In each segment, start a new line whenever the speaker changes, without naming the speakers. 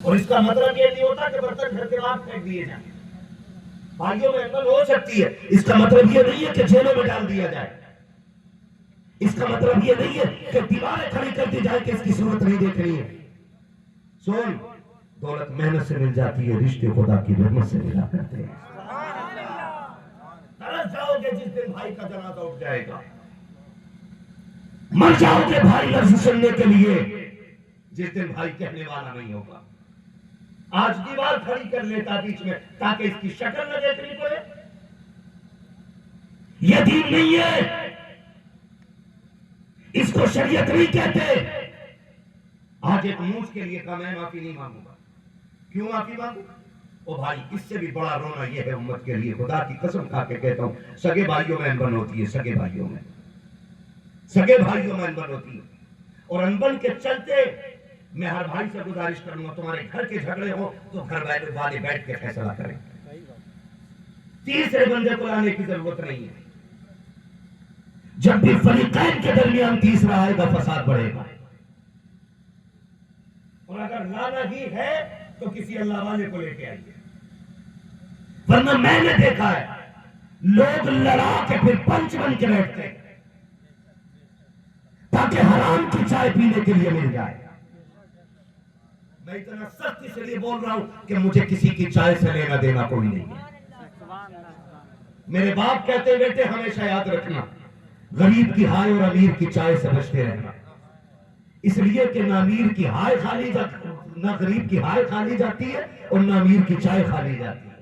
اور اس کا مطلب یہ نہیں ہوتا کہ برتن گھر کے باہر پھینک دیے جائیں. بھائیوں میں عقل ہو سکتی ہے. اس کا مطلب یہ نہیں ہے کہ جیلوں میں ڈال دیا جائے. اس کا مطلب یہ نہیں ہے کہ دیواریں کھڑی کر دی جائے کہ اس کی صورت نہیں دیکھنی ہے. سن، دولت محنت سے مل جاتی ہے، رشتے خدا کی رحمت سے ملا کرتے ہیں. ترس جاؤ گے جس دن بھائی کا جنازہ اٹھ جائے گا. مر جاؤ گے بھائی لفظ سننے کے لیے جس دن بھائی کہنے والا نہیں ہوگا. آج دیوار کھڑی کر لیتا بیچ میں تاکہ اس کی شکل نہ دیکھنی پڑے. یہ دین نہیں ہے، اس کو شریعت نہیں کہتے. آج ایک مونچھ کے لیے کہا میں معافی نہیں مانگوں گا. کیوں معافی مانگوں؟ او بھائی اس سے بھی بڑا رونا یہ ہے امت کے لیے. خدا کی قسم کھا کے کہتا ہوں، سگے بھائیوں میں انبن ہوتی ہے. سگے بھائیوں میں انبن ہوتی ہے. اور انبن کے چلتے میں ہر بھائی سے گزارش کروں گا، تمہارے گھر کے جھگڑے ہو تو گھر والے بیٹھ کے فیصلہ کریں. تیسرے بندے کو لانے کی ضرورت نہیں ہے. جب بھی فریقین کے درمیان تیسرا آئے گا فساد بڑھے گا. اور اگر لانا ہی ہے تو کسی اللہ والے کو لے کے آئیے. ورنہ میں نے دیکھا ہے لوگ لڑا کے پھر پنچ بن کے بیٹھتے ہیں تاکہ حرام کی چائے پینے کے لیے مل جائے. میں اتنا سخت اس لیے بول رہا ہوں کہ مجھے کسی کی چائے سے لینا دینا کوئی نہیں ہے. میرے باپ کہتے بیٹے ہمیشہ یاد رکھنا، غریب کی ہائے اور امیر کی چائے سے بچتے رہنا. اس لیے کہ نہ امیر کی ہائے خالی جاتی، نہ غریب کی ہائے خالی جاتی ہے اور نہ امیر کی چائے خالی جاتی ہے.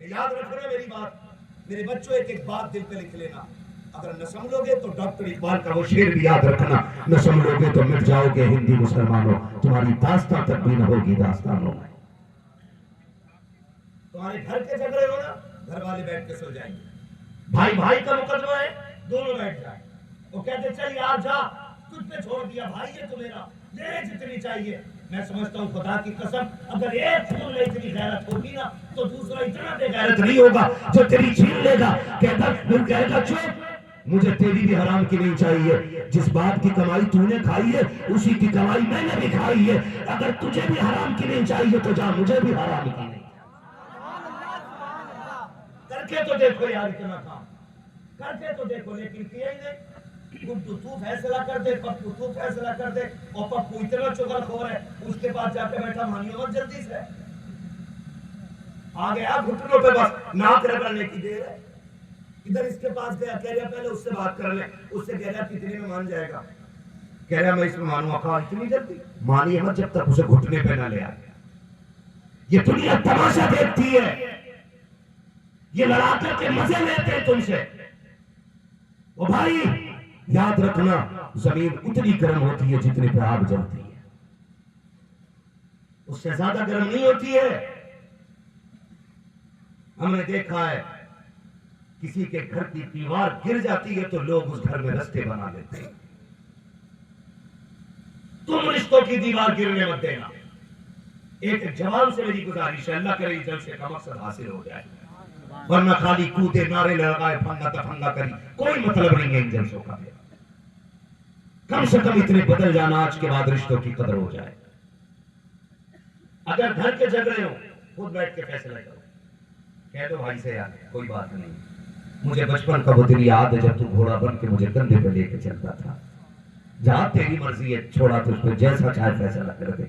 یاد رکھنا میری بات. میرے بچوں ایک بات دل پہ لکھ لینا، اگر نہ سمجھو گے تو ڈاکٹر اقبال کا وہ شعر بھی یاد رکھنا، نہ سمجھو گے تو مٹ جاؤ گے ہندی مسلمانوں، تمہاری داستان تک بھی نہ ہوگی داستانوں میں. تمہارے گھر کے جھگڑے ہو نا، گھر والے بیٹھ کے سو جائیں گے. بھائی بھائی کا مقدمہ ہے، دونوں بیٹھ جائیں. وہ کہتے چل یار جا، تجھ پہ چھوڑ دیا بھائی ہے تو میرا، لے جتنی چاہیے. میں سمجھتا ہوں خدا کی قسم اگر ایک چھین لے اتنی غیرت ہوگی نا تو دوسرا اتنا بے غیرت نہیں ہوگا جو تیری چھین لے گا. کہتا پھر کہے گا چپ، مجھے تیری بھی حرام کی نہیں چاہیے. جس بات کی کمائی تو نے کھائی ہے اسی کی کمائی میں نے بھی کھائی ہے. اگر تجھے بھی حرام کی نہیں چاہیے تو جا، مجھے بھی حرام کی نہیں. کر کے تو دیکھو یار، اتنا کام کر کے تو دیکھو، لیکن کیا ہی نہیں. گڈو تو فیصلہ کر دے، پپو تو فیصلہ کر دے، اور پپو اتنا چغل خور ہے اس کے بعد جا کے بیٹھا مانیو اور جلدی سے آ گیا گھٹنوں پہ بس ناک رگڑنے کی دیر ہے. ادھر اس کے پاس گیا، کہہ رہا پہلے اس سے بات کر لیں. اس سے کہہ رہا کتنے میں مان جائے گا؟ کہہ رہا میں اس میں مانوں. کہا اتنی جلدی مانی مت جب تک اسے گھٹنے پہ نہ لے آئے. یہ دنیا تماشا دیکھتی ہے، یہ لڑا کر کے مزے لیتے ہیں تم سے. وہ بھائی یاد رکھنا، زمین اتنی گرم ہوتی ہے جتنی پہ آگ جلتی ہے، اس سے زیادہ گرم نہیں ہوتی ہے. ہم نے دیکھا ہے کسی کے گھر کی دیوار گر جاتی ہے تو لوگ اس گھر میں رستے بنا لیتے ہیں. تم رشتوں کی دیوار گرنے مت دینا. ایک جوان سے میری گزارش ہے، اللہ کرے اس جلسے کا مقصد حاصل ہو جائے، ورنہ خالی کودے نعرے لگائے پھنگا تفنگا کری کوئی مطلب نہیں ہے ان جلسوں کا. کم سے کم اتنے بدل جانا آج کے بعد رشتوں کی قدر ہو جائے. اگر گھر کے جھگڑے ہو خود بیٹھ کے فیصلہ کرو. کہہ دو بھائی سے یار کوئی بات نہیں، مجھے بچپن کا وہ دن یاد ہے جب تو گھوڑا بن کے مجھے کندھے پہ لے کے چلتا تھا. جہاں تیری مرضی ہے چھوڑا تجھ پہ جیسا چاہے فیصلہ کر دے.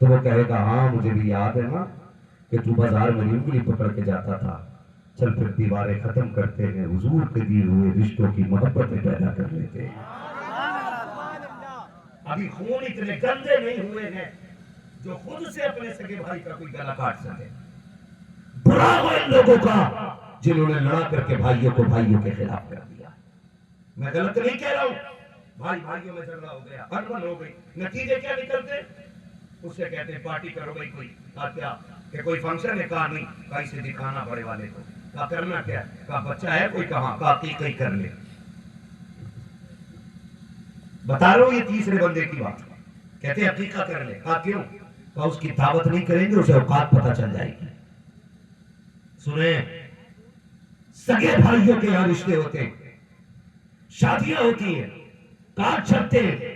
تو وہ کہے گا ہاں مجھے بھی یاد ہے نا کہ تو بازار میں انگلی پکڑ کے جاتا تھا. چل پھر دیواریں ختم کرتے ہیں، حضور کے دیے ہوئے رشتوں کی محبتیں پیدا کر لیتے ہیں. ابھی خون اتنے گندے نہیں ہوئے ہیں جو خود سے اپنے سگے بھائی کا کوئی گلا کاٹ سکے. برا ہو ان لوگوں کا جنہوں نے لڑا کر کے بھائیوں کو بھائیوں کے خلاف کر دیا. میں غلط نہیں کہہ رہا ہوں، بھائی بھائیوں میں جھگڑا ہو گیا، انبن ہو گئی، نتیجے کیا نکلتے؟ اس سے کہتے ہیں پارٹی کرو بھائی. کوئی کہا کیا کہ کوئی فنکشن ہے؟ کہا نہیں. کہا اسے دکھانا بڑے والے کو. کہا کرنا کیا؟ کہا بچہ ہے کوئی؟ کہاں؟ کہا کہیں کر لے. بتا رہا ہوں یہ تیسرے بندے کی بات. کہتے ہیں عقیقہ کر لے. کہا کیوں؟ کہا اس کی دعوت نہیں کریں گے، اسے اوقات پتہ چل جائے گی. سنیں، سگے بھائیوں کے یہاں رشتے ہوتے ہیں، شادیاں ہوتی ہیں، کارڈ چھپتے ہیں،